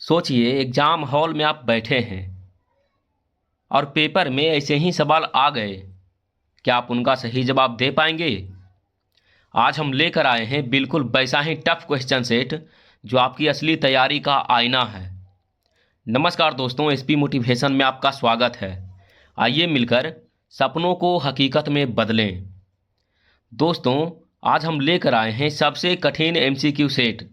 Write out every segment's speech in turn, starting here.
सोचिए exam hall में आप बैठे हैं और पेपर में ऐसे ही सवाल आ गए। क्या आप उनका सही जवाब दे पाएंगे? आज हम लेकर आए हैं बिल्कुल वैसा ही टफ क्वेश्चन सेट जो आपकी असली तैयारी का आईना है। नमस्कार दोस्तों, एसपी मोटिवेशन में आपका स्वागत है। आइए मिलकर सपनों को हकीकत में बदलें। दोस्तों, आज हम लेकर आए हैं सबसे कठिन एमसीक्यू सेट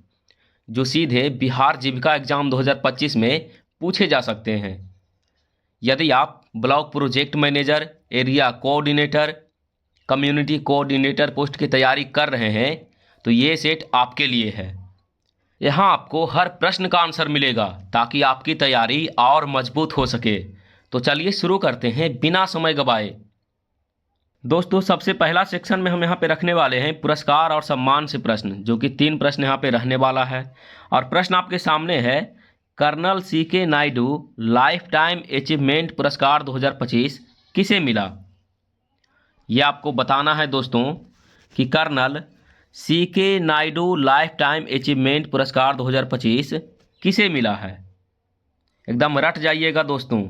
जो सीधे बिहार जीविका एग्जाम 2025 में पूछे जा सकते हैं। यदि आप block project manager, area coordinator, community coordinator post की तैयारी कर रहे हैं तो ये सेट आपके लिए है। यहाँ आपको हर प्रश्न का आंसर मिलेगा ताकि आपकी तैयारी और मजबूत हो सके। तो चलिए शुरू करते हैं बिना समय गवाए। दोस्तों, सबसे पहला सेक्शन में हम यहाँ पे रखने वाले हैं पुरस्कार और सम्मान से प्रश्न, जो कि 3 प्रश्न यहाँ पे रहने वाला है। और प्रश्न आपके सामने है, colonel CK Naidu lifetime achievement पुरस्कार 2025 किसे मिला? ये आपको बताना है दोस्तों कि colonel CK Naidu lifetime achievement पुरस्कार 2025 किसे मिला है। एकदम रट जाइएगा दोस्तों।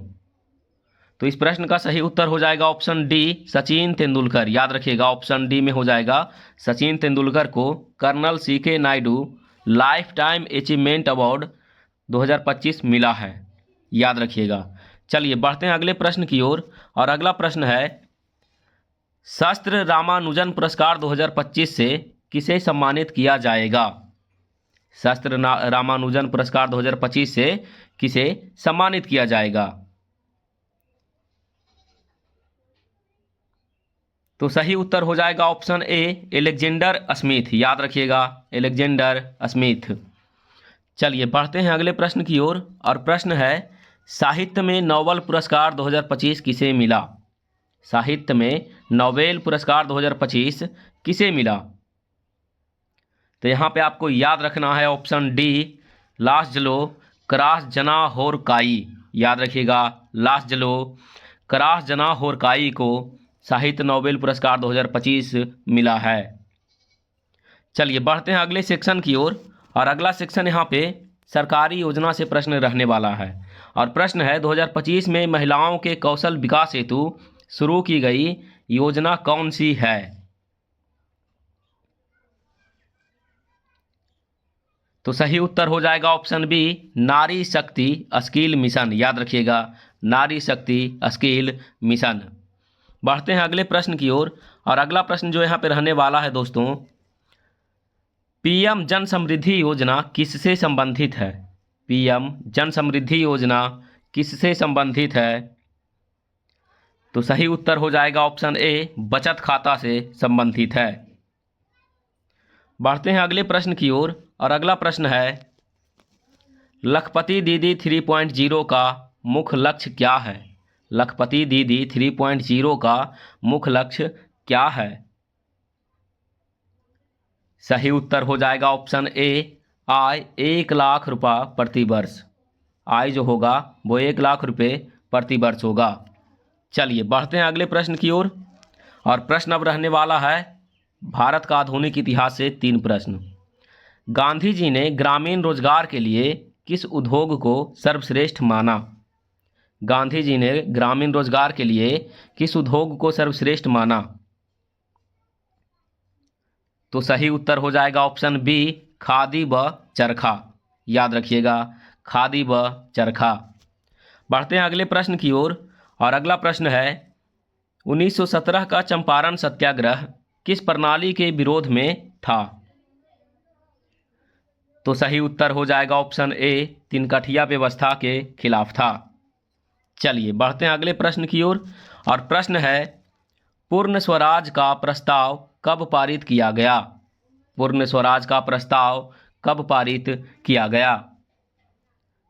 तो इस प्रश्न का सही उत्तर हो जाएगा ऑप्शन डी, सचिन तेंदुलकर। याद रखिएगा, ऑप्शन डी में हो जाएगा सचिन तेंदुलकर को colonel CK Naidu lifetime achievement award 2025 मिला है। याद रखिएगा। चलिए बढ़ते हैं अगले प्रश्न की ओर। और अगला प्रश्न है, शास्त्र रामानुजन पुरस्कार 2025 से किसे सम्मानित किया जाएगा? शास्त्र रामानुजन पुरस्कार 2025 से किसे सम्मानित किया जाएगा? तो सही उत्तर हो जाएगा ऑप्शन ए, एलेक्जेंडर स्मिथ। याद रखिएगा, एलेक्जेंडर स्मिथ। चलिए बढ़ते हैं अगले प्रश्न की ओर। और प्रश्न है, साहित्य में नोबेल पुरस्कार 2025 किसे मिला? साहित्य में नोबेल पुरस्कार 2025 किसे मिला? तो यहाँ पे आपको याद रखना है ऑप्शन डी, लासजलो क्रासजनाहोरकाई। याद रखिएगा, लासजलो क्रासजनाहोरकाई को साहित्य नोबेल पुरस्कार 2025 मिला है। चलिए बढ़ते हैं अगले सेक्शन की ओर। और अगला सेक्शन यहाँ पे सरकारी योजना से प्रश्न रहने वाला है। और प्रश्न है, 2025 में महिलाओं के कौशल विकास हेतु शुरू की गई योजना कौन सी है? तो सही उत्तर हो जाएगा ऑप्शन बी, नारी शक्ति स्किल मिशन। याद रखिएगा, नारी शक्ति स्किल मिशन। बढ़ते हैं अगले प्रश्न की ओर। और अगला प्रश्न जो यहाँ पे रहने वाला है दोस्तों, पीएम जन समृद्धि योजना किससे संबंधित है? पीएम जन समृद्धि योजना किससे संबंधित है? तो सही उत्तर हो जाएगा ऑप्शन ए, बचत खाता से संबंधित है। बढ़ते हैं अगले प्रश्न की ओर। और अगला प्रश्न है, लखपति दीदी 3.0 का मुख्य लक्ष्य क्या है? लखपति दीदी 3.0 का मुख्य लक्ष्य क्या है? सही उत्तर हो जाएगा ऑप्शन ए, आय 1 लाख रुपये प्रति वर्ष। आय जो होगा वो 1 लाख रुपये प्रति वर्ष होगा। चलिए बढ़ते हैं अगले प्रश्न की ओर। और प्रश्न अब रहने वाला है, भारत का आधुनिक इतिहास से 3 प्रश्न। गांधी जी ने ग्रामीण रोजगार के लिए किस उद्योग को सर्वश्रेष्ठ माना? गांधी जी ने ग्रामीण रोजगार के लिए किस उद्योग को सर्वश्रेष्ठ माना? तो सही उत्तर हो जाएगा ऑप्शन बी, खादी व चरखा। याद रखिएगा, खादी व चरखा। बढ़ते हैं अगले प्रश्न की ओर। और अगला प्रश्न है, 1917 का चंपारण सत्याग्रह किस प्रणाली के विरोध में था? तो सही उत्तर हो जाएगा ऑप्शन ए, तिनकठिया व्यवस्था के खिलाफ था। चलिए बढ़ते हैं अगले प्रश्न की ओर। और प्रश्न है, पूर्ण स्वराज का प्रस्ताव कब पारित किया गया? पूर्ण स्वराज का प्रस्ताव कब पारित किया गया?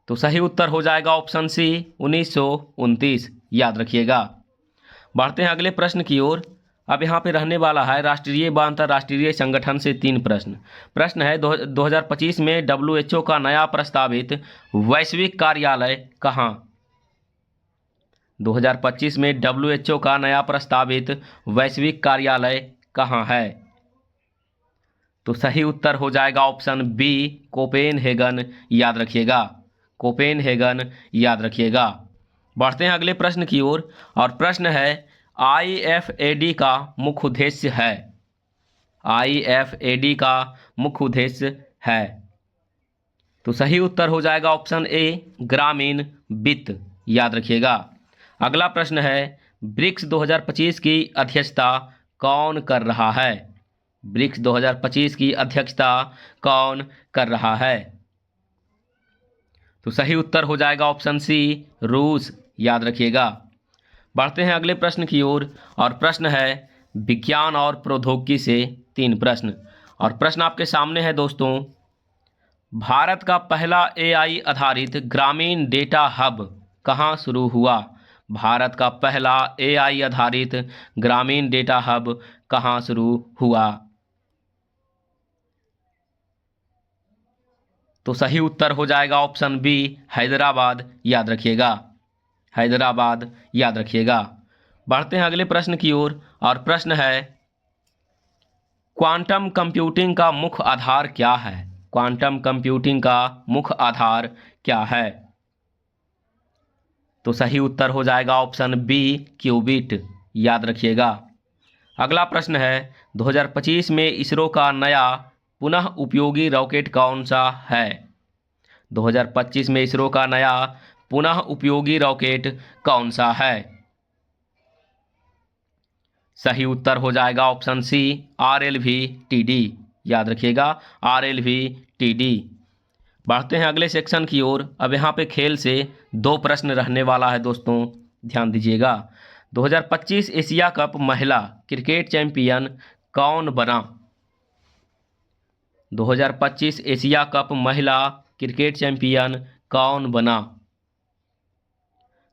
तो सही उत्तर हो जाएगा ऑप्शन सी, 1929। याद रखिएगा। बढ़ते हैं अगले प्रश्न की ओर। अब यहाँ पे रहने वाला है राष्ट्रीय व अंतर्राष्ट्रीय संगठन से 3 प्रश्न। प्रश्न है, 2025 में WHO का नया प्रस्तावित वैश्विक कार्यालय कहाँ? 2025 में WHO का नया प्रस्तावित वैश्विक कार्यालय कहाँ है? तो सही उत्तर हो जाएगा ऑप्शन बी, कोपेनहेगन। याद रखिएगा, कोपेनहेगन, याद रखिएगा। बढ़ते हैं अगले प्रश्न की ओर, और प्रश्न है IFAD का मुख्य उद्देश्य है। IFAD का मुख्य उद्देश्य है। तो सही उत्तर हो जाएगा ऑप्शन ए, ग्रामीण वित्त, याद रखिएगा। अगला प्रश्न है ब्रिक्स 2025 की अध्यक्षता कौन कर रहा है? ब्रिक्स 2025 की अध्यक्षता कौन कर रहा है? तो सही उत्तर हो जाएगा ऑप्शन सी, रूस, याद रखिएगा। बढ़ते हैं अगले प्रश्न की ओर, और प्रश्न है विज्ञान और प्रौद्योगिकी से 3 प्रश्न, और प्रश्न आपके सामने है दोस्तों। भारत का पहला AI आधारित ग्रामीण डेटा हब कहाँ शुरू हुआ? भारत का पहला AI आधारित ग्रामीण डेटा हब कहाँ शुरू हुआ? तो सही उत्तर हो जाएगा ऑप्शन बी, हैदराबाद, याद रखिएगा। हैदराबाद, याद रखिएगा। बढ़ते हैं अगले प्रश्न की ओर, और प्रश्न है क्वांटम कंप्यूटिंग का मुख्य आधार क्या है? क्वांटम कंप्यूटिंग का मुख्य आधार क्या है? तो सही उत्तर हो जाएगा ऑप्शन बी, क्यूबिट, याद रखिएगा। अगला प्रश्न है 2025 में इसरो का नया पुनः उपयोगी रॉकेट कौन सा है? 2025 में इसरो का नया पुनः उपयोगी रॉकेट कौन सा है? सही उत्तर हो जाएगा ऑप्शन सी, RLV-TD, याद रखिएगा, RLV-TD। बढ़ते हैं अगले सेक्शन की ओर। अब यहाँ पे खेल से 2 प्रश्न रहने वाला है दोस्तों, ध्यान दीजिएगा। 2025 एशिया कप महिला क्रिकेट चैंपियन कौन बना? 2025 एशिया कप महिला क्रिकेट चैंपियन कौन बना?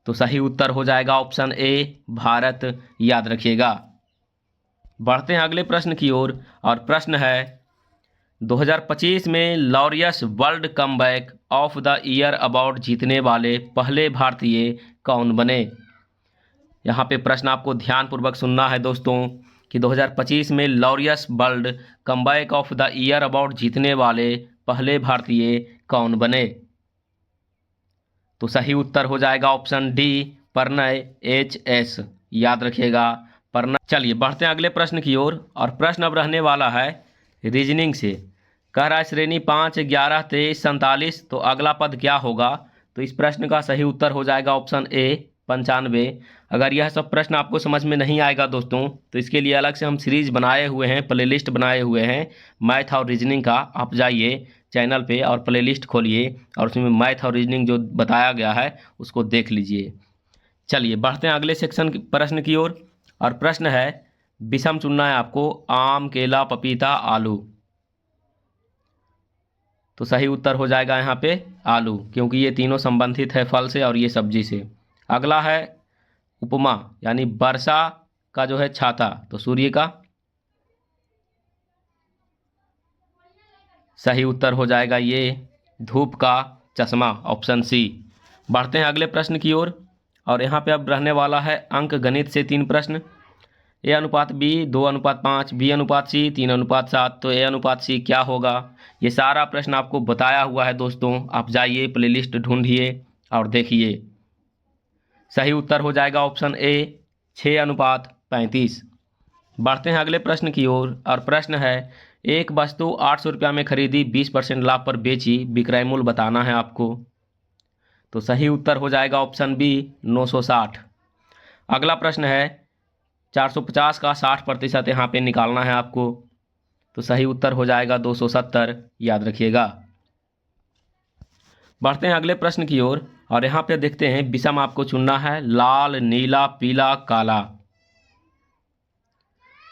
तो सही उत्तर हो जाएगा ऑप्शन ए, भारत, याद रखिएगा। बढ़ते हैं अगले प्रश्न की ओर, और प्रश्न है 2025 में Laureus world comeback of the year award जीतने वाले पहले भारतीय कौन बने? यहाँ पे प्रश्न आपको ध्यानपूर्वक सुनना है दोस्तों कि 2025 में Laureus world comeback of the year award जीतने वाले पहले भारतीय कौन बने? तो सही उत्तर हो जाएगा ऑप्शन डी, प्रणय HS, याद रखिएगा, प्रणय। चलिए बढ़ते हैं अगले प्रश्न की ओर, और प्रश्न अब रहने वाला है रीजनिंग से। कह रहा है श्रेणी 5, 11, 23, 47, तो अगला पद क्या होगा? तो इस प्रश्न का सही उत्तर हो जाएगा ऑप्शन ए, 95। अगर यह सब प्रश्न आपको समझ में नहीं आएगा दोस्तों, तो इसके लिए अलग से हम सीरीज बनाए हुए हैं, प्लेलिस्ट बनाए हुए हैं मैथ और रीजनिंग का। आप जाइए चैनल पे और प्लेलिस्ट खोलिए, और उसमें मैथ और रीजनिंग जो बताया गया है उसको देख लीजिए। चलिए बढ़ते हैं अगले सेक्शन प्रश्न की ओर, और प्रश्न है विषम चुनना है आपको, आम, केला, पपीता, आलू। तो सही उत्तर हो जाएगा यहाँ पे आलू, क्योंकि ये तीनों संबंधित है फल से और ये सब्जी से। अगला है उपमा, यानी वर्षा का जो है छाता, तो सूर्य का। सही उत्तर हो जाएगा ये धूप का चश्मा, ऑप्शन सी। बढ़ते हैं अगले प्रश्न की ओर, और यहाँ पे अब रहने वाला है अंक गणित से 3 प्रश्न। A/B, 2/5, B/C, 3/7, तो A/C क्या होगा? ये सारा प्रश्न आपको बताया हुआ है दोस्तों, आप जाइए प्लेलिस्ट ढूंढिए और देखिए। सही उत्तर हो जाएगा ऑप्शन ए, 6/35। बढ़ते हैं अगले प्रश्न की ओर, और प्रश्न है एक वस्तु 800 रुपया में खरीदी, 20% लाभ पर बेची, विक्रय मूल्य बताना है आपको। तो सही उत्तर हो जाएगा ऑप्शन बी, 960। अगला प्रश्न है 450 का 60% यहाँ पे निकालना है आपको। तो सही उत्तर हो जाएगा 270, याद रखिएगा। बढ़ते हैं अगले प्रश्न की ओर, और यहाँ पे देखते हैं विषम आपको चुनना है, लाल, नीला, पीला, काला।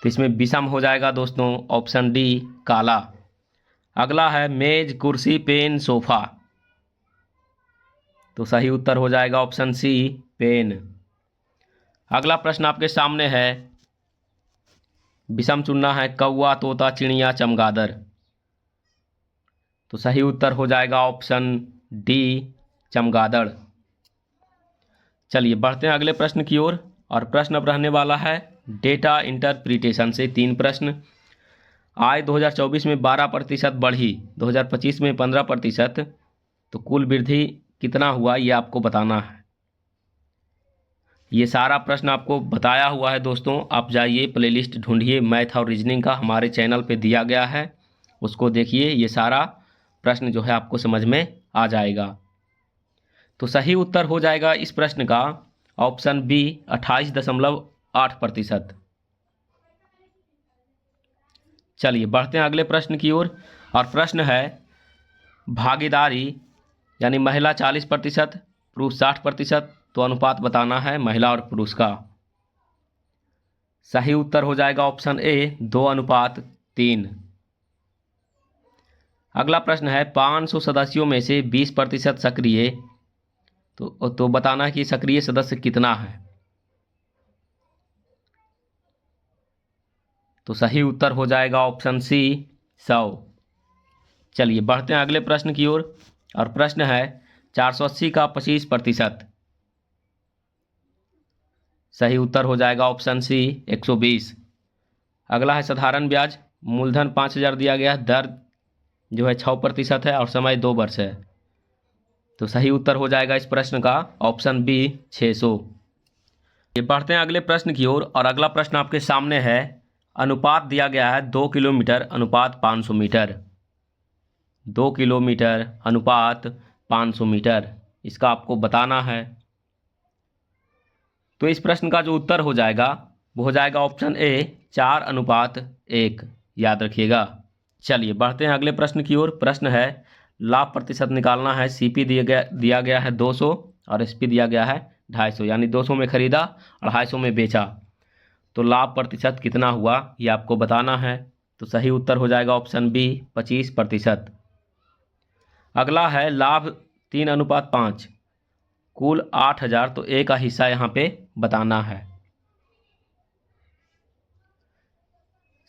तो इसमें विषम हो जाएगा दोस्तों ऑप्शन डी, काला। अगला है मेज, कुर्सी, पेन, सोफा। तो सही उत्तर हो जाएगा ऑप्शन सी, पेन। अगला प्रश्न आपके सामने है विषम चुनना है, कौवा, तोता, चिड़िया, चमगादड़। तो सही उत्तर हो जाएगा ऑप्शन डी, चमगादड़। चलिए बढ़ते हैं अगले प्रश्न की ओर, और प्रश्न अब रहने वाला है डेटा इंटरप्रिटेशन से 3 प्रश्न। आय 2024 में 12% बढ़ी, 2025 में 15%, तो कुल वृद्धि कितना हुआ ये आपको बताना है। ये सारा प्रश्न आपको बताया हुआ है दोस्तों। आप जाइए प्लेलिस्ट ढूंढिए मैथ और रीजनिंग का, हमारे चैनल पे दिया गया है, उसको देखिए। ये सारा प्रश्न जो है आपको समझ में आ जाएगा। तो सही उत्तर हो जाएगा इस प्रश्न का ऑप्शन बी 28.8%। चलिए बढ़ते हैं अगले प्रश्न की ओर। और प्रश्न है भागीदारी यानी महिला 40%, पुरुष 60%, तो अनुपात बताना है महिला और पुरुष का। सही उत्तर हो जाएगा ऑप्शन ए 2:3। अगला प्रश्न है 500 सदस्यों में से 20% सक्रिय, तो बताना है कि सक्रिय सदस्य कितना है। तो सही उत्तर हो जाएगा ऑप्शन सी 100। चलिए बढ़ते हैं अगले प्रश्न की ओर। और प्रश्न है 480 का 25%। सही उत्तर हो जाएगा ऑप्शन सी 120। अगला है साधारण ब्याज, मूलधन 5000 दिया गया, दर जो है 6% है और समय 2 वर्ष है। तो सही उत्तर हो जाएगा इस प्रश्न का ऑप्शन बी 600। ये बढ़ते हैं अगले प्रश्न की ओर। और अगला प्रश्न आपके सामने है, अनुपात दिया गया है 2 किलोमीटर अनुपात 500 मीटर। 2 किलोमीटर अनुपात 500 मीटर, इसका आपको बताना है। तो इस प्रश्न का जो उत्तर हो जाएगा वो हो जाएगा ऑप्शन ए 4:1, याद रखिएगा। चलिए बढ़ते हैं अगले प्रश्न की ओर। प्रश्न है लाभ प्रतिशत निकालना है। सीपी दिया गया है 200 और एसपी दिया गया है 250, यानी 200 में खरीदा, 250 में बेचा, तो लाभ प्रतिशत कितना हुआ ये आपको बताना है। तो सही उत्तर हो जाएगा ऑप्शन बी 25%। अगला है लाभ 3:5, कुल 8000, तो ए का हिस्सा यहाँ पे बताना है।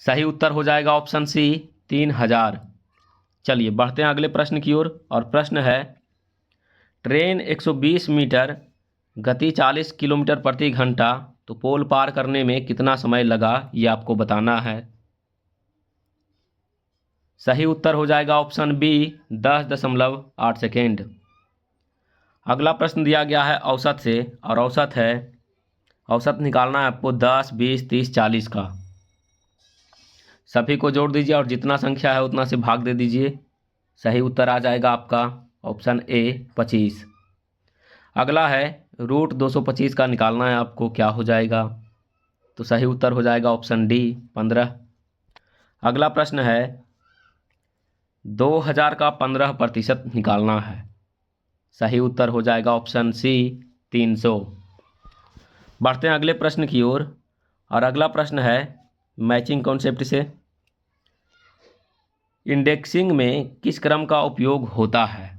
सही उत्तर हो जाएगा ऑप्शन सी 3000। चलिए बढ़ते हैं अगले प्रश्न की ओर। और प्रश्न है ट्रेन 120 मीटर, गति 40 किलोमीटर प्रति घंटा, तो पोल पार करने में कितना समय लगा ये आपको बताना है। सही उत्तर हो जाएगा ऑप्शन बी 10.8 सेकेंड। अगला प्रश्न दिया गया है औसत से, और औसत निकालना है आपको 10, 20, 30, 40 का। सभी को जोड़ दीजिए और जितना संख्या है उतना से भाग दे दीजिए। सही उत्तर आ जाएगा आपका ऑप्शन ए 25। अगला है रूट 225 का निकालना है आपको, क्या हो जाएगा। तो सही उत्तर हो जाएगा ऑप्शन डी 15। अगला प्रश्न है 2000 का 15% निकालना है। सही उत्तर हो जाएगा ऑप्शन सी 300। बढ़ते हैं अगले प्रश्न की ओर। और अगला प्रश्न है मैचिंग कॉन्सेप्ट से, इंडेक्सिंग में किस क्रम का उपयोग होता है।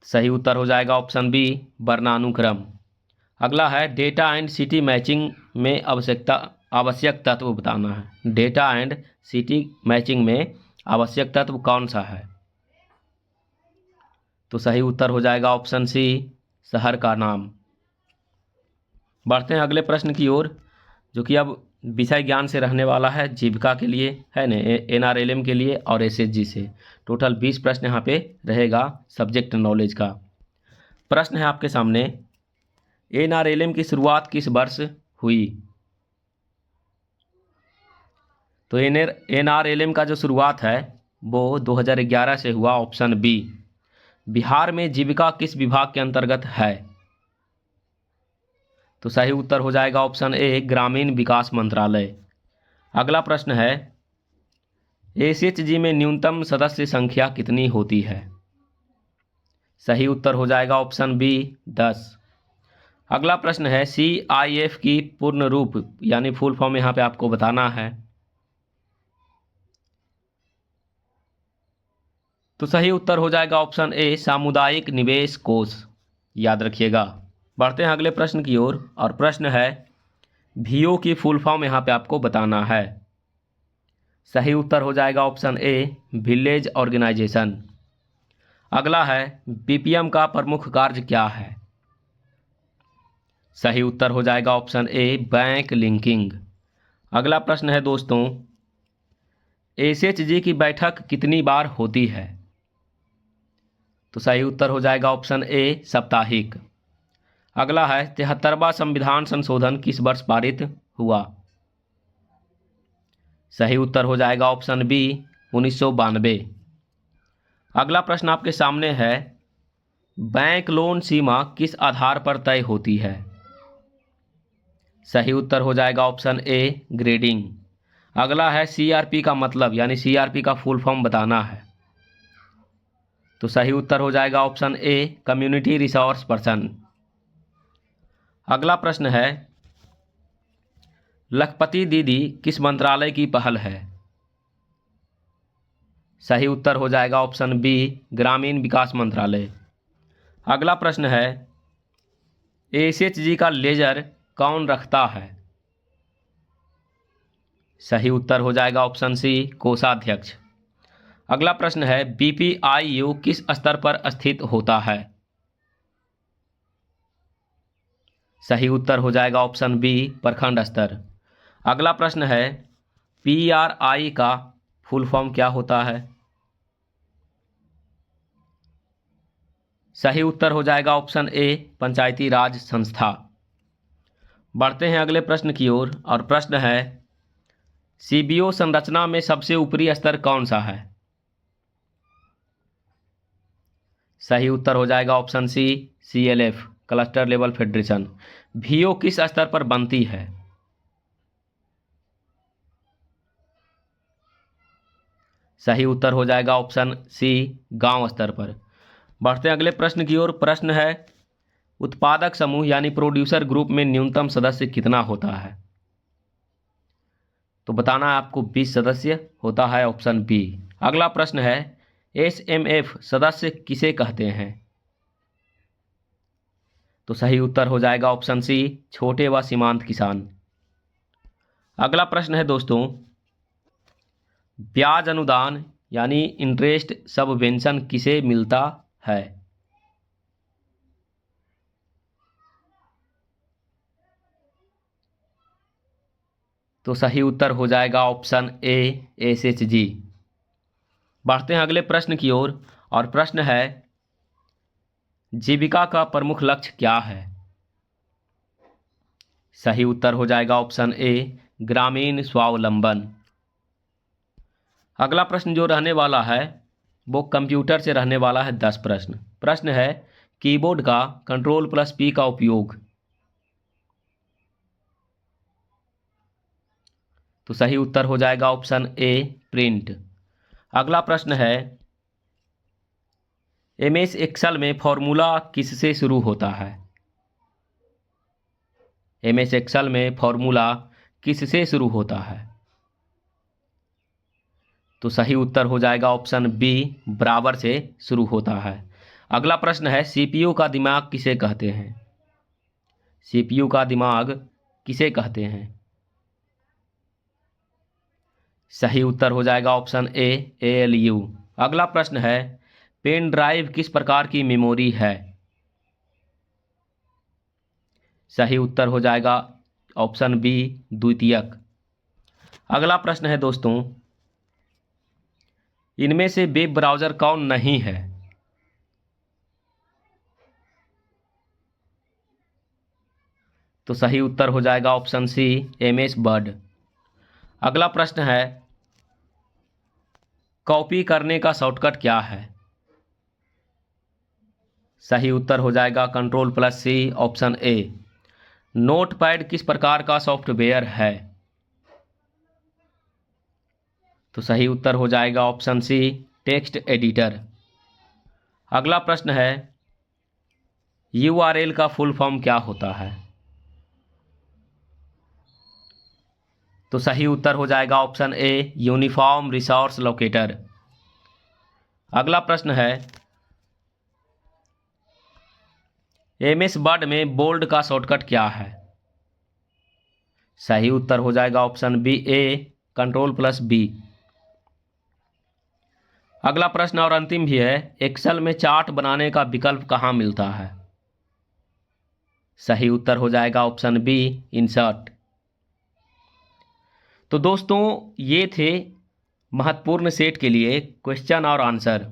सही उत्तर हो जाएगा ऑप्शन बी वर्णानुक्रम। अगला है डेटा एंड सिटी मैचिंग में आवश्यक तत्व बताना है। डेटा एंड सिटी मैचिंग में आवश्यक तत्व कौन सा है। तो सही उत्तर हो जाएगा ऑप्शन सी शहर का नाम। बढ़ते हैं अगले प्रश्न की ओर, जो कि अब विषय ज्ञान से रहने वाला है, जीविका के लिए है न, एनआरएलएम के लिए और एसएचजी से। टोटल 20 प्रश्न यहाँ पे रहेगा सब्जेक्ट नॉलेज का। प्रश्न है आपके सामने, एनआरएलएम की शुरुआत किस वर्ष हुई। तो एनआरएलएम का जो शुरुआत है वो 2011 से हुआ, ऑप्शन बी। बिहार में जीविका किस विभाग के अंतर्गत है। तो सही उत्तर हो जाएगा ऑप्शन ए ग्रामीण विकास मंत्रालय। अगला प्रश्न है एसएचजी में न्यूनतम सदस्य संख्या कितनी होती है। सही उत्तर हो जाएगा ऑप्शन बी 10। अगला प्रश्न है सीआईएफ की पूर्ण रूप यानी फुल फॉर्म यहाँ पे आपको बताना है। तो सही उत्तर हो जाएगा ऑप्शन ए सामुदायिक निवेश कोष, याद रखिएगा। बढ़ते हैं अगले प्रश्न की ओर। और प्रश्न है वीओ की फुल फॉर्म यहाँ पे आपको बताना है। सही उत्तर हो जाएगा ऑप्शन ए विलेज ऑर्गेनाइजेशन। अगला है बीपीएम का प्रमुख कार्य क्या है। सही उत्तर हो जाएगा ऑप्शन ए बैंक लिंकिंग। अगला प्रश्न है दोस्तों एसएचजी की बैठक कितनी बार होती है। तो सही उत्तर हो जाएगा ऑप्शन ए साप्ताहिक। अगला है 73वां संविधान संशोधन किस वर्ष पारित हुआ? सही उत्तर हो जाएगा ऑप्शन बी 1992। अगला प्रश्न आपके सामने है, बैंक लोन सीमा किस आधार पर तय होती है? सही उत्तर हो जाएगा ऑप्शन ए ग्रेडिंग। अगला है सीआरपी का मतलब यानी सीआरपी का फुल फॉर्म बताना है। तो सही उत्तर हो जाएगा option a community resource person. अगला प्रश्न है, लखपति दीदी किस मंत्रालय की पहल है? सही उत्तर हो जाएगा ऑप्शन बी ग्रामीण विकास मंत्रालय। अगला प्रश्न है, एसएचजी का लेजर कौन रखता है? सही उत्तर हो जाएगा ऑप्शन सी कोषाध्यक्ष। अगला प्रश्न है, बीपीआईयू किस स्तर पर स्थित होता है? सही उत्तर हो जाएगा ऑप्शन बी प्रखंड स्तर। अगला प्रश्न है, पीआरआई का फुल फॉर्म क्या होता है? सही उत्तर हो जाएगा ऑप्शन ए पंचायती राज संस्था। बढ़ते हैं अगले प्रश्न की ओर और प्रश्न है, सीबीओ संरचना में सबसे ऊपरी स्तर कौन सा है? सही उत्तर हो जाएगा option C CLF cluster level federation. VO किस स्तर पर बनती है? सही उत्तर हो जाएगा ऑप्शन सी गांव स्तर पर। बढ़ते हैं अगले प्रश्न की ओर। प्रश्न है, उत्पादक समूह यानी प्रोड्यूसर ग्रुप में न्यूनतम सदस्य कितना होता है? तो बताना है आपको 20 सदस्य होता है, ऑप्शन बी। अगला प्रश्न है, एसएमएफ सदस्य किसे कहते हैं? तो सही उत्तर हो जाएगा ऑप्शन सी छोटे व सीमांत किसान। अगला प्रश्न है दोस्तों, ब्याज अनुदान यानी इंटरेस्ट सबवेंशन किसे मिलता है? तो सही उत्तर हो जाएगा ऑप्शन ए एसएचजी। बढ़ते हैं अगले प्रश्न की ओर और प्रश्न है, जीविका का प्रमुख लक्ष्य क्या है? सही उत्तर हो जाएगा ऑप्शन ए ग्रामीण स्वावलंबन। अगला प्रश्न जो रहने वाला है वो कंप्यूटर से रहने वाला है 10 प्रश्न। प्रश्न है, कीबोर्ड का Ctrl+P का उपयोग? तो सही उत्तर हो जाएगा ऑप्शन ए प्रिंट। अगला प्रश्न है, एमएस एक्सेल में फॉर्मूला किससे शुरू होता है? एमएस एक्सेल में फॉर्मूला किससे शुरू होता है? तो सही उत्तर हो जाएगा ऑप्शन बी बराबर से शुरू होता है। अगला प्रश्न है, सीपीयू का दिमाग किसे कहते हैं? सीपीयू का दिमाग किसे कहते हैं? सही उत्तर हो जाएगा ऑप्शन ए एएलयू। अगला प्रश्न है, पेन ड्राइव किस प्रकार की मेमोरी है? सही उत्तर हो जाएगा ऑप्शन बी द्वितीयक। अगला प्रश्न है दोस्तों, इनमें से वेब ब्राउज़र कौन नहीं है? तो सही उत्तर हो जाएगा ऑप्शन सी एमएस वर्ड। अगला प्रश्न है, कॉपी करने का शॉर्टकट क्या है? सही उत्तर हो जाएगा Ctrl+C ऑप्शन ए। नोटपैड किस प्रकार का सॉफ्टवेयर है? तो सही उत्तर हो जाएगा ऑप्शन सी टेक्स्ट एडिटर। अगला प्रश्न है, यूआरएल का फुल फॉर्म क्या होता है? तो सही उत्तर हो जाएगा option a uniform resource locator. अगला प्रश्न है, एमएस वर्ड में बोल्ड का शॉर्टकट क्या है? सही उत्तर हो जाएगा ऑप्शन बी ए Ctrl+B। अगला प्रश्न और अंतिम भी है, एक्सेल में चार्ट बनाने का विकल्प कहाँ मिलता है? सही उत्तर हो जाएगा ऑप्शन बी इंसर्ट। तो दोस्तों ये थे महत्वपूर्ण सेट के लिए क्वेश्चन और आंसर।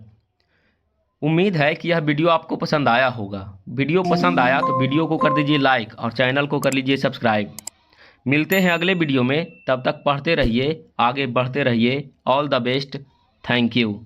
उम्मीद है कि यह वीडियो आपको पसंद आया होगा। वीडियो पसंद आया तो वीडियो को कर दीजिए लाइक और चैनल को कर लीजिए सब्सक्राइब। मिलते हैं अगले वीडियो में, तब तक पढ़ते रहिए, आगे बढ़ते रहिए। All the best. Thank you.